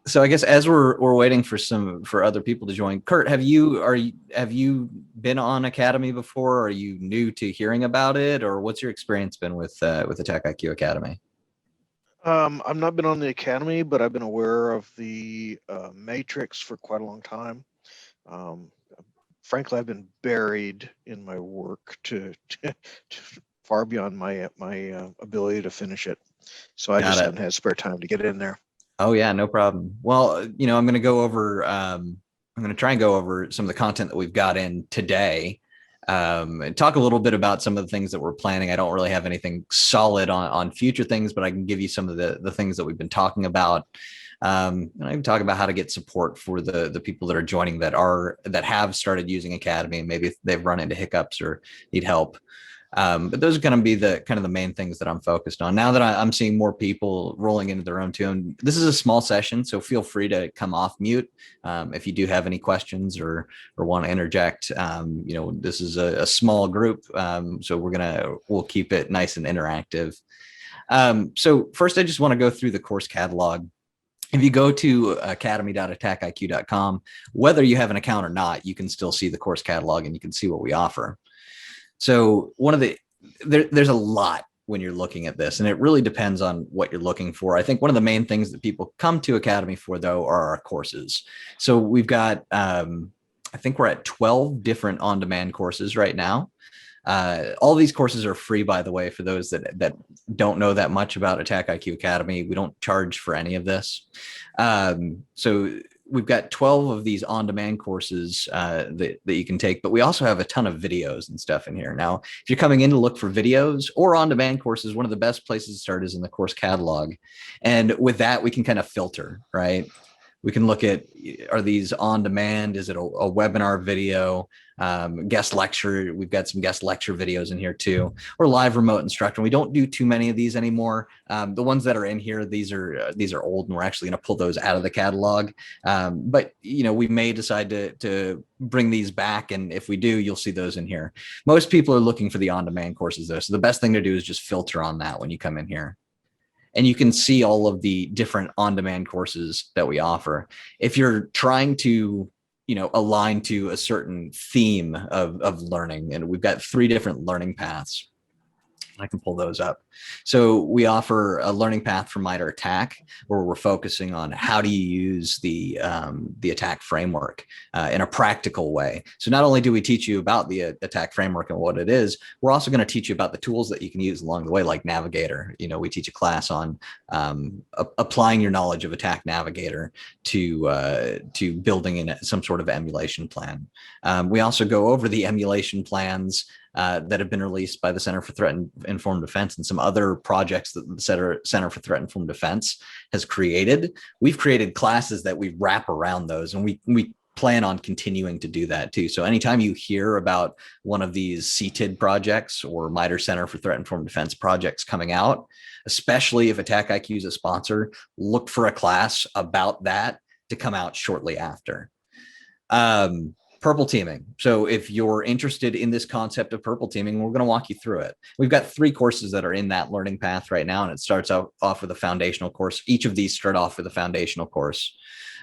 So I guess as we're waiting for other people to join, Kurt, have you been on Academy before? Are you new to hearing about it, or what's your experience been with AttackIQ Academy? I've not been on the Academy, but I've been aware of the Matrix for quite a long time. Um, Frankly, I've been buried in my work to far beyond my ability to finish it. So I Got just it. haven't had spare time to get in there. Oh yeah, no problem. Well, I'm going to go over. I'm going to try and go over some of the content that we've got in today, and talk a little bit about some of the things that we're planning. I don't really have anything solid on future things, but I can give you some of the things that we've been talking about. And I can talk about how to get support for the people that are joining that have started using Academy, and maybe they've run into hiccups or need help. But those are going to be the kind of the main things that I'm focused on now that I'm seeing more people rolling into their own tune. This is a small session, so feel free to come off mute if you do have any questions or want to interject. This is a small group, so we'll keep it nice and interactive. So first, I just want to go through the course catalog. If you go to academy.attackiq.com, whether you have an account or not, you can still see the course catalog and you can see what we offer. So there's a lot when you're looking at this, and it really depends on what you're looking for. I think one of the main things that people come to Academy for, though, are our courses. So we've got, I think we're at 12 different on-demand courses right now. All these courses are free, by the way, for those that don't know that much about AttackIQ Academy. We don't charge for any of this. So we've got 12 of these on-demand courses that you can take, but we also have a ton of videos and stuff in here. Now, if you're coming in to look for videos or on-demand courses, one of the best places to start is in the course catalog. And with that, we can kind of filter, right? We can look at, are these on demand? Is it a webinar video? Guest lecture? We've got some guest lecture videos in here too, or live remote instruction. We don't do too many of these anymore. The ones that are in here, these are old, and we're actually going to pull those out of the catalog. But we may decide to bring these back, and if we do, you'll see those in here. Most people are looking for the on-demand courses though, so the best thing to do is just filter on that when you come in here. And you can see all of the different on-demand courses that we offer. If you're trying to, align to a certain theme of learning, and we've got 3 different learning paths. I can pull those up. So we offer a learning path for MITRE ATT&CK, where we're focusing on how do you use the attack framework in a practical way. So not only do we teach you about the attack framework and what it is, we're also going to teach you about the tools that you can use along the way, like Navigator. We teach a class on applying your knowledge of Attack Navigator to building in some sort of emulation plan. We also go over the emulation plans that have been released by the Center for Threat Informed Defense and some other projects that the Center for Threat Informed Defense has created. We've created classes that we wrap around those, and we plan on continuing to do that too. So anytime you hear about one of these CTID projects or MITRE Center for Threat Informed Defense projects coming out, especially if AttackIQ is a sponsor, look for a class about that to come out shortly after. Purple teaming. So if you're interested in this concept of purple teaming, we're going to walk you through it. We've got 3 courses that are in that learning path right now, and it starts off with a foundational course. Each of these start off with a foundational course.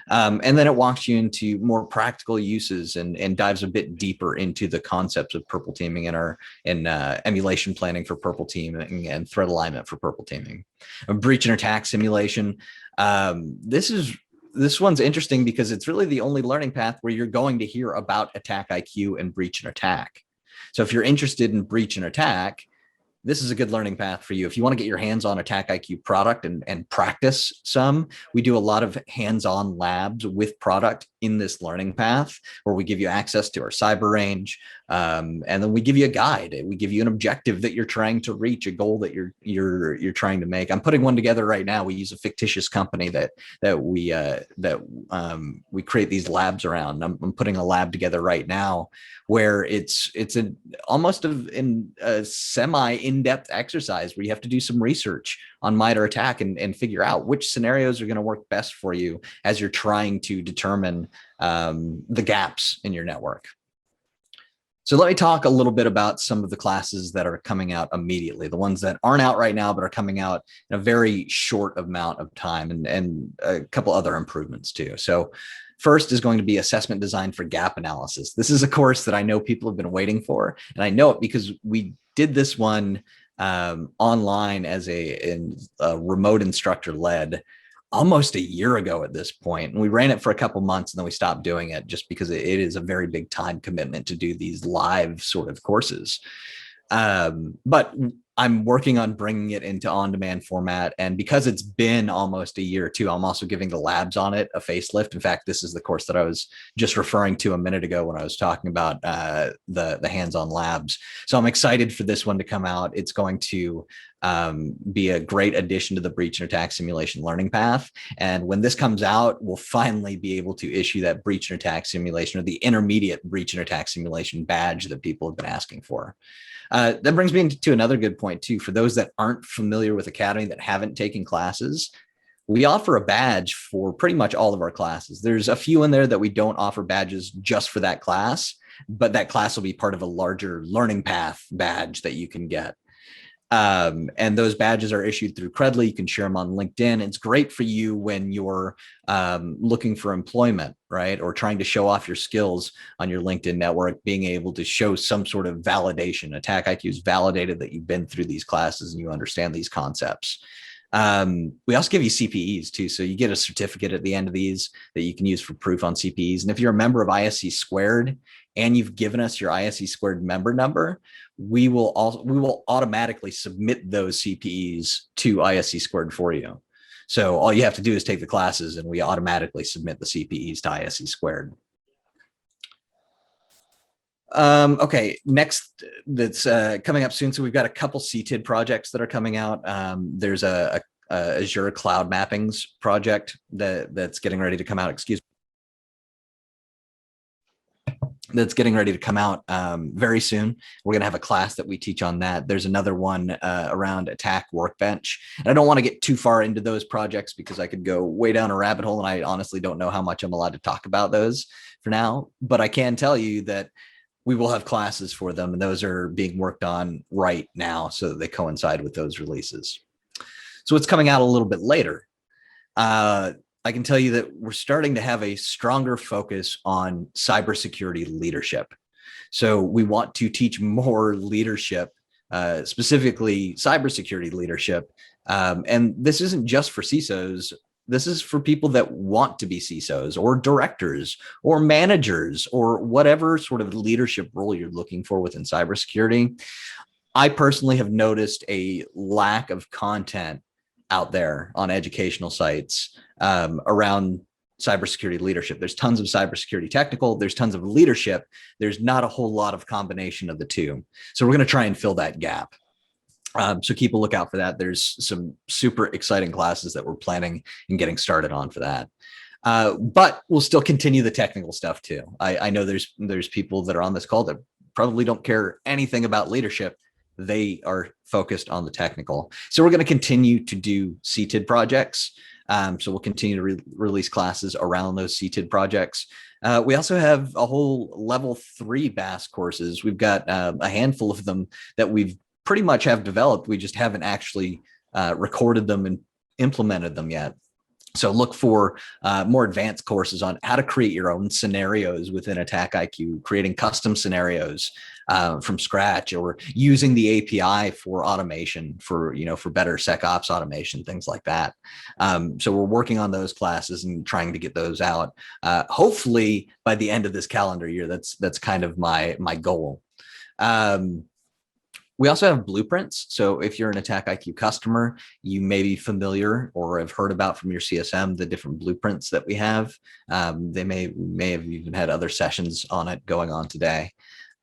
And then it walks you into more practical uses and dives a bit deeper into the concepts of purple teaming and emulation planning for purple teaming and threat alignment for purple teaming. A breach and attack simulation. This one's interesting because it's really the only learning path where you're going to hear about AttackIQ and breach and attack. So if you're interested in breach and attack, this is a good learning path for you. If you want to get your hands on AttackIQ product and practice some, we do a lot of hands-on labs with product in this learning path where we give you access to our cyber range. And then we give you a guide. We give you an objective that you're trying to reach, a goal that you're trying to make. I'm putting one together right now. We use a fictitious company that we create these labs around. I'm putting a lab together right now where it's almost a semi in-depth exercise where you have to do some research on MITRE ATT&CK and figure out which scenarios are going to work best for you as you're trying to determine the gaps in your network. So let me talk a little bit about some of the classes that are coming out immediately, the ones that aren't out right now, but are coming out in a very short amount of time, and a couple other improvements too. So first is going to be assessment design for gap analysis. This is a course that I know people have been waiting for, and I know it because we did this one online as a remote instructor led almost a year ago at this point. And we ran it for a couple months and then we stopped doing it just because it is a very big time commitment to do these live sort of courses. But I'm working on bringing it into on-demand format. And because it's been almost a year too, I'm also giving the labs on it a facelift. In fact, this is the course that I was just referring to a minute ago when I was talking about the hands-on labs. So I'm excited for this one to come out. It's going to be a great addition to the breach and attack simulation learning path. And when this comes out, we'll finally be able to issue that breach and attack simulation, or the intermediate breach and attack simulation badge that people have been asking for. That brings me to another good point too. For those that aren't familiar with Academy, that haven't taken classes, we offer a badge for pretty much all of our classes. There's a few in there that we don't offer badges just for that class, but that class will be part of a larger learning path badge that you can get. And those badges are issued through Credly. You can share them on LinkedIn. It's great for you when you're looking for employment, right? Or trying to show off your skills on your LinkedIn network, being able to show some sort of validation. AttackIQ is validated that you've been through these classes and you understand these concepts. We also give you CPEs too. So you get a certificate at the end of these that you can use for proof on CPEs. And if you're a member of ISC Squared and you've given us your ISC Squared member number, we will automatically submit those CPEs to ISC Squared for you. So all you have to do is take the classes and we automatically submit the CPEs to ISC Squared. Okay, next that's coming up soon. So we've got a couple CTID projects that are coming out. There's a Azure Cloud Mappings project that's getting ready to come out. Excuse me. That's getting ready to come out very soon. We're going to have a class that we teach on that. There's another one around Attack Workbench. And I don't want to get too far into those projects because I could go way down a rabbit hole, and I honestly don't know how much I'm allowed to talk about those for now. But I can tell you that we will have classes for them, and those are being worked on right now so that they coincide with those releases. So it's coming out a little bit later. I can tell you that we're starting to have a stronger focus on cybersecurity leadership. So we want to teach more leadership, specifically cybersecurity leadership. And this isn't just for CISOs. This is for people that want to be CISOs or directors or managers or whatever sort of leadership role you're looking for within cybersecurity. I personally have noticed a lack of content out there on educational sites around cybersecurity leadership. There's tons of cybersecurity technical, there's tons of leadership. There's not a whole lot of combination of the two. So we're going to try and fill that gap. So keep a lookout for that. There's some super exciting classes that we're planning and getting started on for that. But we'll still continue the technical stuff too. I know there's people that are on this call that probably don't care anything about leadership. They are focused on the technical. So we're going to continue to do CTID projects. So we'll continue to release classes around those CTID projects. We also have a whole level 3 BAS courses. We've got a handful of them that we've pretty much have developed. We just haven't actually recorded them and implemented them yet. So look for more advanced courses on how to create your own scenarios within AttackIQ, creating custom scenarios from scratch, or using the API for automation for better SecOps automation, things like that. So we're working on those classes and trying to get those out. Hopefully by the end of this calendar year. That's kind of my goal. We also have blueprints. So if you're an AttackIQ customer, you may be familiar or have heard about from your CSM the different blueprints that we have. They may have even had other sessions on it going on today.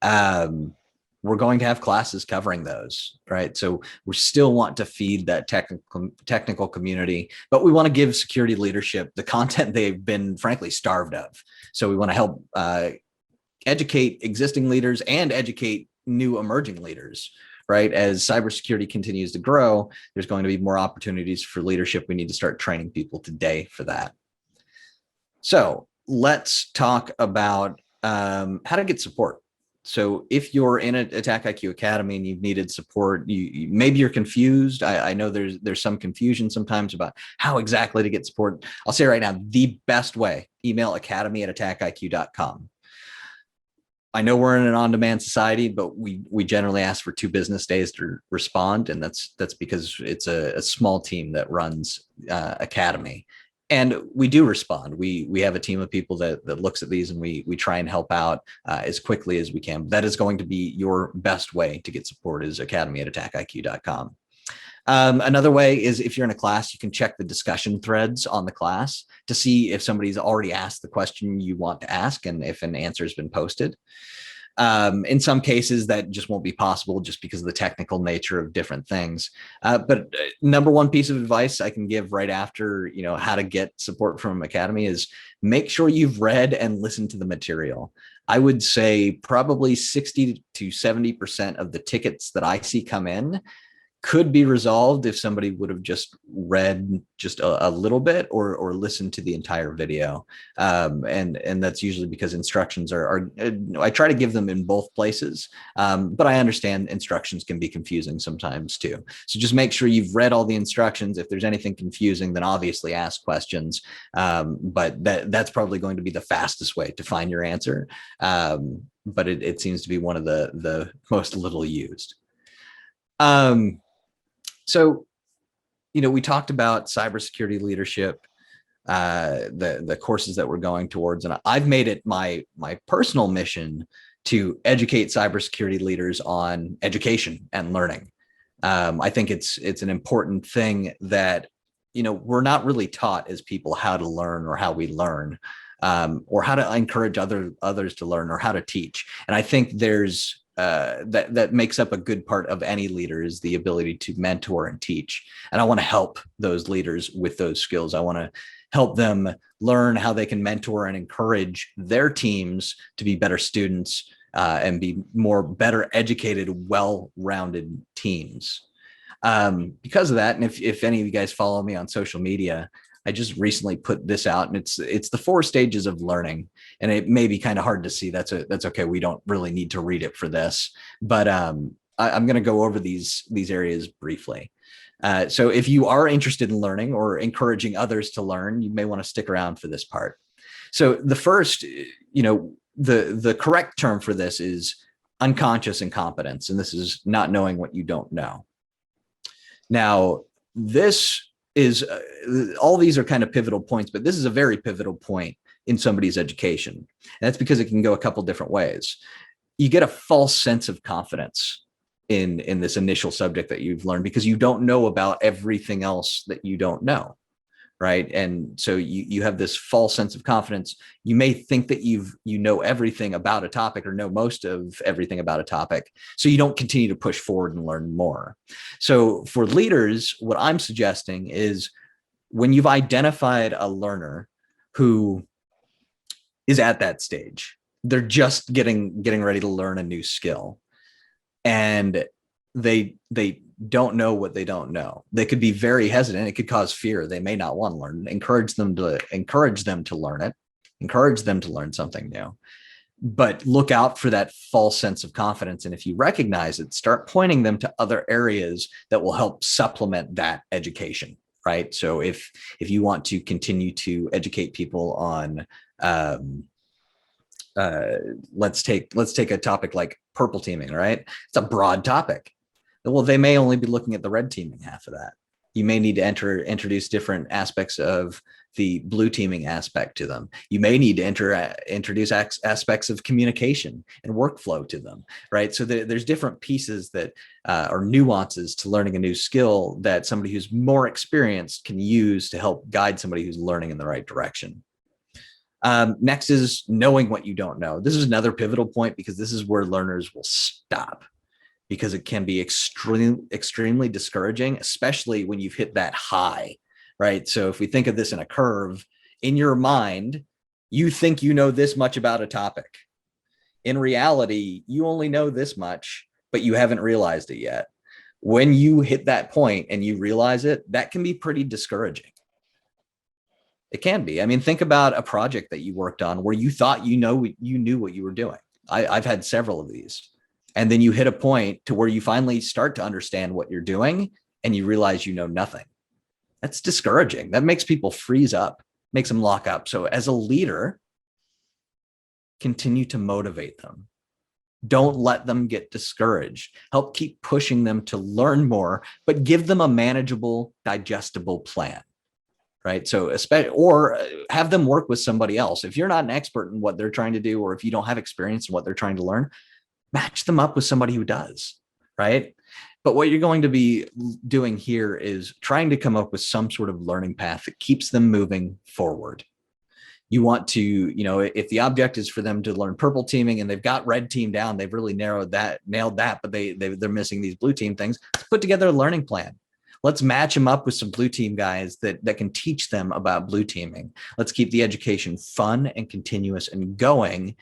We're going to have classes covering those, right? So we still want to feed that technical community, but we want to give security leadership the content they've been frankly starved of. So we want to help educate existing leaders and educate new emerging leaders, right? As cybersecurity continues to grow, there's going to be more opportunities for leadership. We need to start training people today for that. So let's talk about how to get support. So if you're in an AttackIQ Academy and you've needed support, maybe you're confused. I know there's some confusion sometimes about how exactly to get support. I'll say right now, the best way, email academy@attackiq.com. I know we're in an on-demand society, but we generally ask for 2 business days to respond, and that's because it's a small team that runs Academy, and we do respond. We have a team of people that looks at these, and we try and help out as quickly as we can. That is going to be your best way to get support, is academy@attackiq.com. Another way is, if you're in a class, you can check the discussion threads on the class to see if somebody's already asked the question you want to ask and if an answer has been posted. In some cases, that just won't be possible just because of the technical nature of different things. But number one piece of advice I can give right after, how to get support from Academy is make sure you've read and listened to the material. I would say probably 60 to 70% of the tickets that I see come in could be resolved if somebody would have just read just a little bit or listened to the entire video. And that's usually because instructions are I try to give them in both places, but I understand instructions can be confusing sometimes too. So just make sure you've read all the instructions. If there's anything confusing, then obviously ask questions. But that's probably going to be the fastest way to find your answer. But it seems to be one of the most little used. So, we talked about cybersecurity leadership, the courses that we're going towards, and I've made it my personal mission to educate cybersecurity leaders on education and learning. I think it's an important thing that we're not really taught as people how to learn or how we learn, or how to encourage others to learn or how to teach. And I think there's that makes up a good part of any leader, is the ability to mentor and teach. And I want to help those leaders with those skills. I want to help them learn how they can mentor and encourage their teams to be better students, and be better educated, well-rounded teams. Because of that, and if any of you guys follow me on social media, I just recently put this out, and it's the 4 stages of learning. And it may be kind of hard to see. That's okay. We don't really need to read it for this, but I'm going to go over these areas briefly. So if you are interested in learning or encouraging others to learn, you may want to stick around for this part. So the first, the correct term for this is unconscious incompetence, and this is not knowing what you don't know. Now, this is all these are kind of pivotal points, but this is a very pivotal point in somebody's education. And that's because it can go a couple different ways. You get a false sense of confidence in this initial subject that you've learned because you don't know about everything else that you don't know, right? And so you have this false sense of confidence. You may think that you know everything about a topic or know most of everything about a topic, so you don't continue to push forward and learn more. So for leaders, what I'm suggesting is, when you've identified a learner who is at that stage, they're just getting ready to learn a new skill, and they don't know what they don't know. They could be very hesitant. It could cause fear. They may not want to learn. Encourage them to learn it. Encourage them to learn something new. But look out for that false sense of confidence. And if you recognize it, start pointing them to other areas that will help supplement that education, right? So if you want to continue to educate people on, let's take a topic like purple teaming, right? It's a broad topic. Well, they may only be looking at the red teaming half of that. You may need to introduce different aspects of the blue teaming aspect to them. You may need to introduce aspects of communication and workflow to them, right? So there's different pieces that are nuances to learning a new skill that somebody who's more experienced can use to help guide somebody who's learning in the right direction. Next is knowing what you don't know. This is another pivotal point, because this is where learners will stop, because it can be extremely discouraging, especially when you've hit that high, right? So if we think of this in a curve, in your mind, you think you know this much about a topic. In reality, you only know this much, but you haven't realized it yet. When you hit that point and you realize it, that can be pretty discouraging. It can be. I mean, think about a project that you worked on where you thought you knew what you were doing. I've had several of these. And then you hit a point to where you finally start to understand what you're doing and you realize you know nothing. That's discouraging. That makes people freeze up, makes them lock up. So as a leader, continue to motivate them. Don't let them get discouraged. Help keep pushing them to learn more, but give them a manageable, digestible plan. Right. So, especially, or have them work with somebody else. If you're not an expert in what they're trying to do, or if you don't have experience in what they're trying to learn, match them up with somebody who does. Right. But what you're going to be doing here is trying to come up with some sort of learning path that keeps them moving forward. You want to, if the object is for them to learn purple teaming and they've got red team down, they've really nailed that, but they're missing these blue team things. Let's put together a learning plan. Let's match them up with some blue team guys that can teach them about blue teaming. Let's keep the education fun and continuous and going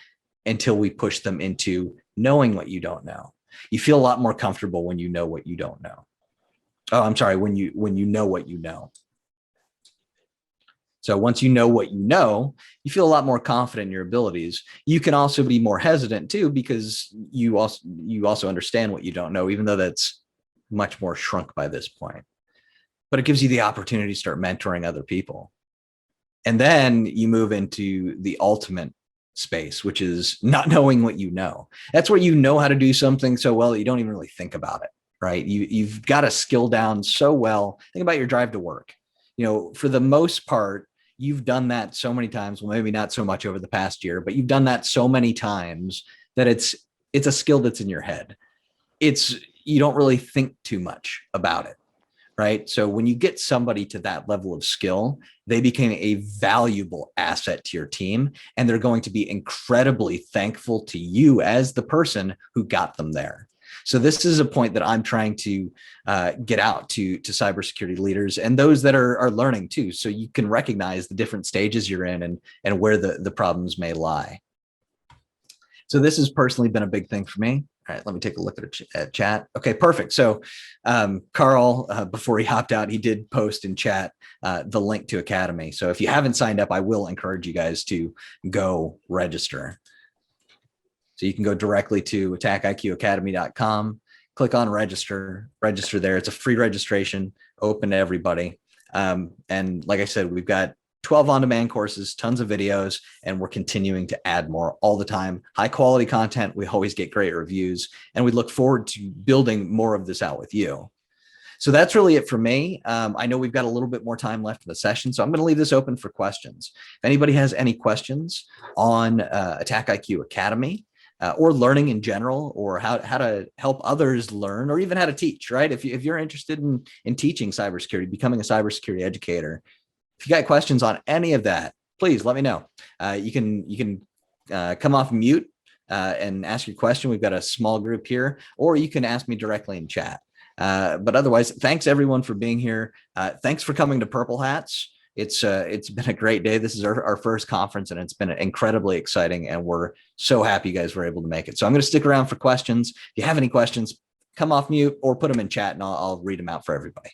until we push them into knowing what you don't know. You feel a lot more comfortable when you know what you don't know. Oh, I'm sorry, when you know what you know. So once you know what you know, you feel a lot more confident in your abilities. You can also be more hesitant too, because you also understand what you don't know, even though that's much more shrunk by this point. But it gives you the opportunity to start mentoring other people. And then you move into the ultimate space, which is not knowing what you know. That's where you know how to do something so well that you don't even really think about it, right? You've got a skill down so well. Think about your drive to work. For the most part, you've done that so many times. Well, maybe not so much over the past year, but you've done that so many times that it's a skill that's in your head. You don't really think too much about it, right? So when you get somebody to that level of skill, they become a valuable asset to your team, and they're going to be incredibly thankful to you as the person who got them there. So this is a point that I'm trying to get out to cybersecurity leaders and those that are learning too, so you can recognize the different stages you're in and where the problems may lie. So this has personally been a big thing for me. All right, let me take a look at chat. Okay, perfect. So Carl, before he hopped out, he did post in chat the link to Academy. So if you haven't signed up, I will encourage you guys to go register. So you can go directly to AttackIQAcademy.com, click on register there. It's a free registration, open to everybody. And like I said, we've got 12 on-demand courses, tons of videos, and we're continuing to add more all the time. High quality content. We always get great reviews, and we look forward to building more of this out with you. So that's really it for me. I know we've got a little bit more time left in the session, so I'm going to leave this open for questions. If anybody has any questions on AttackIQ Academy, or learning in general, or how to help others learn, or even how to teach, right? If you're interested in teaching cybersecurity, becoming a cybersecurity educator, if you got questions on any of that, please let me know. You can come off mute and ask your question. We've got a small group here, or you can ask me directly in chat. But otherwise, thanks everyone for being here. Thanks for coming to Purple Hats. It's been a great day. This is our first conference, and it's been incredibly exciting, and we're so happy you guys were able to make it. So I'm going to stick around for questions. If you have any questions, come off mute or put them in chat, and I'll read them out for everybody.